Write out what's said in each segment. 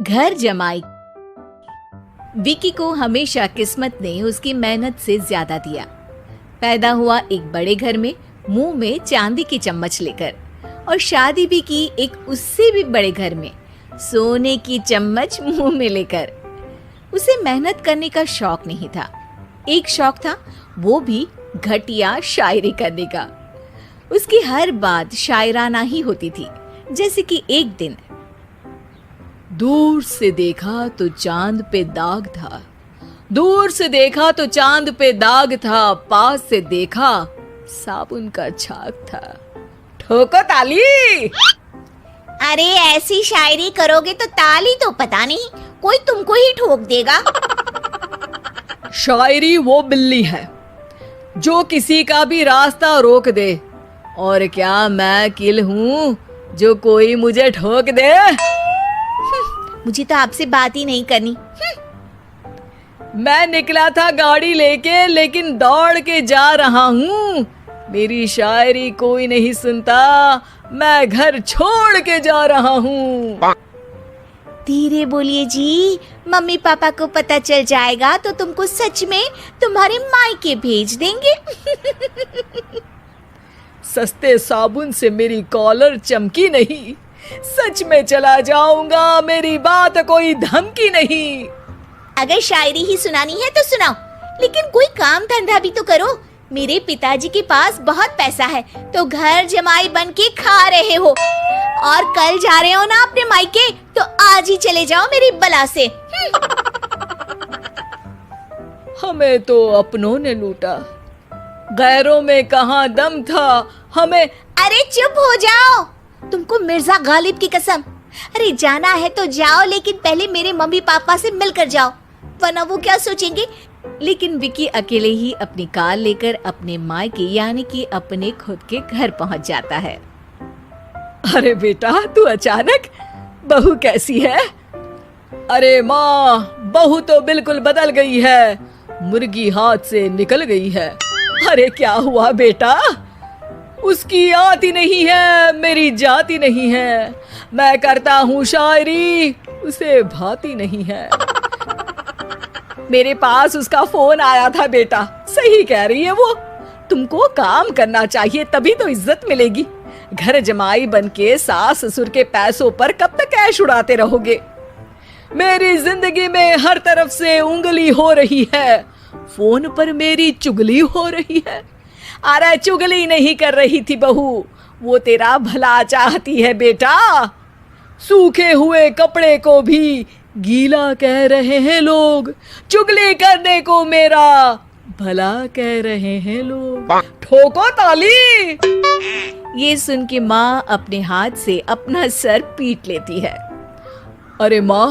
घर जमाई। विकी को हमेशा किस्मत ने उसकी मेहनत से ज्यादा दिया। पैदा हुआ एक बड़े घर में, मुंह में चांदी की चम्मच लेकर, और शादी भी की एक उससे भी बड़े घर में, सोने की चम्मच मुंह में लेकर। उसे मेहनत करने का शौक नहीं था। एक शौक था, वो भी घटिया शायरी करने का। उसकी हर बात शायराना ही होती थी। जैसे कि एक दिन, दूर से देखा तो चांद पे दाग था, दूर से देखा तो चांद पे दाग था, पास से देखा साबुन का छाग था। ठोको ताली। अरे ऐसी शायरी करोगे तो ताली तो पता नहीं, कोई तुमको ही ठोक देगा। शायरी वो बिल्ली है जो किसी का भी रास्ता रोक दे, और क्या मैं किल हूँ जो कोई मुझे ठोक दे। मुझे तो आपसे बात ही नहीं करनी। मैं निकला था गाड़ी लेके, लेकिन दौड़ के जा रहा हूँ। मेरी शायरी कोई नहीं सुनता, मैं घर छोड़ के जा रहा हूँ। धीरे बोलिए जी, मम्मी पापा को पता चल जाएगा तो तुमको सच में तुम्हारे मायके भेज देंगे। सस्ते साबुन से मेरी कॉलर चमकी नहीं, सच में चला जाऊंगा, मेरी बात कोई धमकी नहीं। अगर शायरी ही सुनानी है तो सुनाओ, लेकिन कोई काम धंधा भी तो करो। मेरे पिताजी के पास बहुत पैसा है, तो घर जमाई बन के खा रहे हो, और कल जा रहे हो ना अपने मायके, तो आज ही चले जाओ मेरी बला से। हमें तो अपनों ने लूटा, गैरों में कहाँ दम था हमें। अरे चुप हो जाओ, तुमको मिर्जा गालिब की कसम। अरे जाना है तो जाओ, लेकिन पहले मेरे मम्मी पापा से मिलकर जाओ, वरना वो क्या सोचेंगे। लेकिन विकी अकेले ही अपनी कार लेकर अपने मायके यानी कि अपने खुद के घर पहुंच जाता है। अरे बेटा, तू अचानक, बहू कैसी है? अरे माँ, बहू तो बिल्कुल बदल गई है, मुर्गी हाथ से निकल गई है। अरे क्या हुआ बेटा? उसकी आती नहीं है, मेरी जाती नहीं है। मैं करता हूँ शायरी, उसे भाती नहीं है। मेरे पास उसका फोन आया था बेटा, सही कह रही है वो। तुमको काम करना चाहिए, तभी तो इज्जत मिलेगी। घर जमाई बनके सास ससुर के पैसों पर कब तक ऐश उड़ाते रहोगे? मेरी जिंदगी में हर तरफ से उंगली हो रही है, फोन पर मेरी चुगली हो रही है। अरे चुगली नहीं कर रही थी बहू, वो तेरा भला चाहती है बेटा। सूखे हुए कपड़े को भी गीला कह रहे हैं लोग, चुगली करने को मेरा भला कह रहे हैं लोग। ठोको ताली। ये सुन के माँ अपने हाथ से अपना सर पीट लेती है। अरे माँ,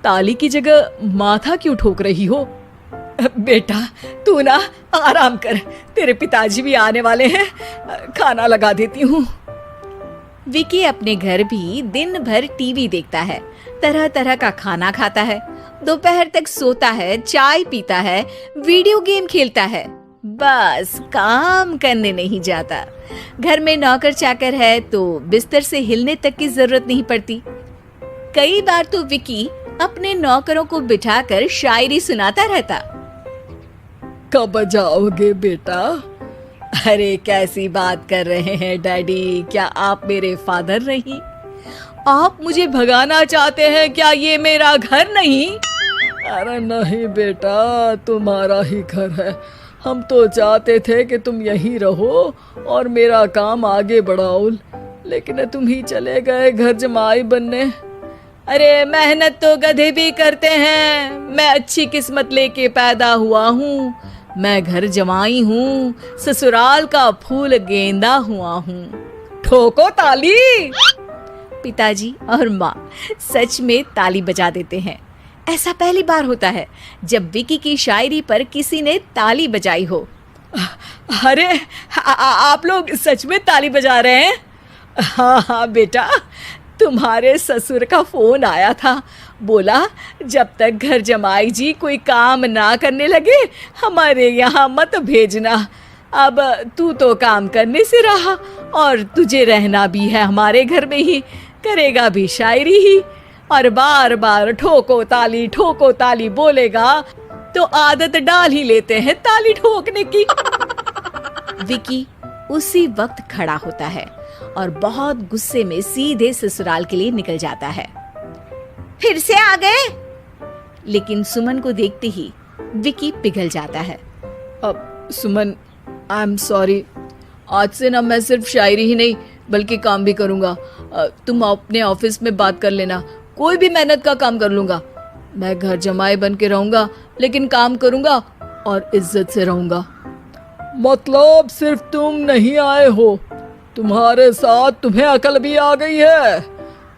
ताली की जगह माथा क्यों ठोक रही हो? बेटा तू ना आराम कर, तेरे पिताजी भी आने वाले हैं, खाना लगा देती हूँ। विकी अपने घर भी दिन भर टीवी देखता है, तरह तरह का खाना खाता है, दोपहर तक सोता है, चाय पीता है, वीडियो गेम खेलता है, बस काम करने नहीं जाता। घर में नौकर चाकर है तो बिस्तर से हिलने तक की जरूरत नहीं पड़ती। कई बार तो विकी अपने नौकरों को बिठाकर शायरी सुनाता रहता। कब जाओगे बेटा? अरे कैसी बात कर रहे हैं डैडी, क्या आप मेरे फादर नहीं? आप मुझे भगाना चाहते हैं क्या? ये मेरा घर नहीं। अरे नहीं बेटा, तुम्हारा ही घर है। हम तो चाहते थे कि तुम यहीं रहो और मेरा काम आगे बढ़ाओ, लेकिन तुम ही चले गए घर जमाई बनने। अरे मेहनत तो गधे भी करते हैं, मैं अच्छी किस्मत लेके पैदा हुआ हूँ, मैं घर जमाई हूँ, ससुराल का फूल गेंदा हुआ हूँ। ठोको ताली। पिताजी और माँ सच में ताली बजा देते हैं। ऐसा पहली बार होता है जब विकी की शायरी पर किसी ने ताली बजाई हो। अरे आप लोग सच में ताली बजा रहे हैं? हाँ हाँ बेटा, तुम्हारे ससुर का फोन आया था, बोला जब तक घर जमाई जी कोई काम ना करने लगे हमारे यहाँ मत भेजना। अब तू तो काम करने से रहा और तुझे रहना भी है हमारे घर में ही, करेगा भी शायरी ही। और बार बार ठोको ताली बोलेगा तो आदत डाल ही लेते हैं ताली ठोकने की। विकी उसी वक्त खड़ा होता है और बहुत गुस्से में सीधे ससुराल के लिए निकल जाता है। फिर से आ गए? लेकिन सुमन को देखते ही विकी पिघल जाता है। अब सुमन, आई एम सॉरी, आज से ना मैं सिर्फ शायरी ही नहीं बल्कि काम भी करूंगा। तुम अपने ऑफिस में बात कर लेना, कोई भी मेहनत का काम कर लूंगा। मैं घर जमाई बन के रहूंगा लेकिन काम करूंगा और इज्जत से रहूंगा। मतलब सिर्फ तुम नहीं आए हो, तुम्हारे साथ तुम्हें अकल भी आ गई है।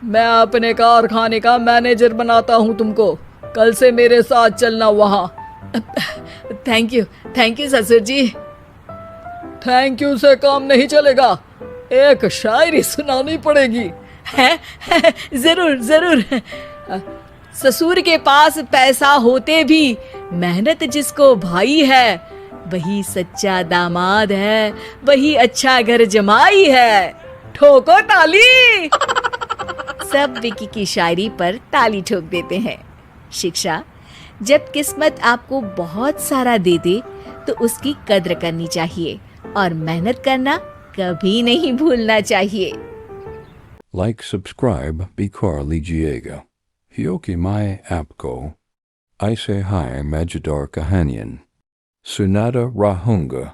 मैं अपने कारखाने का मैनेजर बनाता हूँ तुमको, कल से मेरे साथ चलना वहाँ। थैंक यू ससुर जी। थैंक यू से काम नहीं चलेगा, एक शायरी सुनानी पड़ेगी। है? जरूर। ससुर के पास पैसा होते भी मेहनत जिसको भाई है, वही सच्चा दामाद है, वही अच्छा घर जमाई है। ठोको ताली। सब विकी की शायरी पर ताली ठोक देते हैं। शिक्षा, जब किस्मत आपको बहुत सारा दे दे तो उसकी कद्र करनी चाहिए और मेहनत करना कभी नहीं भूलना चाहिए। Like, subscribe भी कर लीजिएगा। Hiyoki Mai app को ऐसे हाय मजेदार कहानियाँ सुनाता रहूँगा।